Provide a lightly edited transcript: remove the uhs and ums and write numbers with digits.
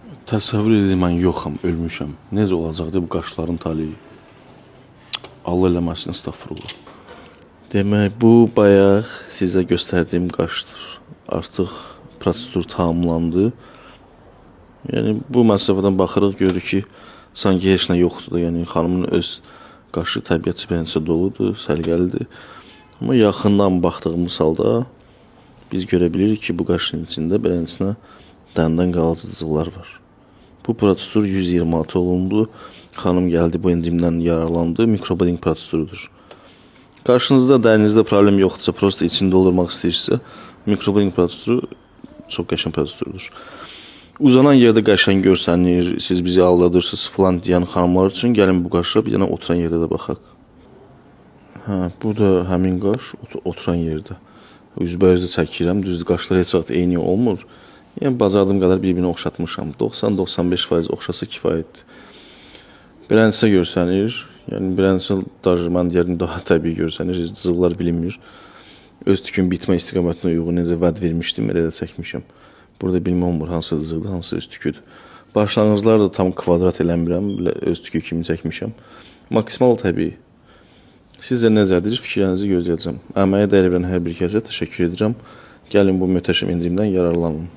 Təsəvvür edir mən yoxam, ölmüşəm. Necə olacaqdı bu qaşların taliyi? Allah eləməsin, estağfurullah. Demək, bu bayaq sizə göstərdiyim qaşdır. Artıq prosedur tamamlandı. Yəni, bu məsafədən baxırıq, görürük ki, sanki heç nə yoxdur da. Yəni, xanımın öz qaşı təbiətçi beləncə doludur, səliqəlidir. Amma yaxından baxdığımız halda biz görə bilirik ki, bu qaşın içində beləncə dəndən qalıcılıqlar var. Bu prosedur 126 olundu. Xanım gəldi, bu enzimdən yararlandı. Mikroblading prosedurudur. Qarşınızda dərinizdə problem yoxdursa, prosta içini doldurmaq istəyirsə, mikroblading proseduru çox qəşəng prosedurdur. Uzanan yerdə qəşəng görsənir, siz bizi aldadırsınız falan deyən xanımlar üçün gəlin bu qaşa bir dənə oturan yerdə də baxaq. Bu da həmin qaş oturan yerdə. Üzbəyüzdə çəkirəm, düzdür, qaşlar heç vaxt eyni olmur. Yəni, bacardığım qədər bir-birini oxşatmışam. 90-95% oxşasa kifayətdir. Beləncə görsənir. Yəni, beləncə mən deyərdim, daha təbii görsənir. Cızıqlar bilinmir. Öz tükün bitmə istiqamətinə uyğun necə vəd vermişdim, elə də çəkmişəm. Burada bilmə olmur, hansı cızıqdır, hansı öz tüküdür. Başlanğıclar da tam kvadrat eləmirəm, öz tükü kimi çəkmişəm. Maksimal təbii. Sizcə necədir? Fikirlərinizi gözləyəcəm. Əməyə dəyər verən hər bir kəsə təşəkkür edirəm. Gəlin bu möhtəşəm enzimdən yararlanın.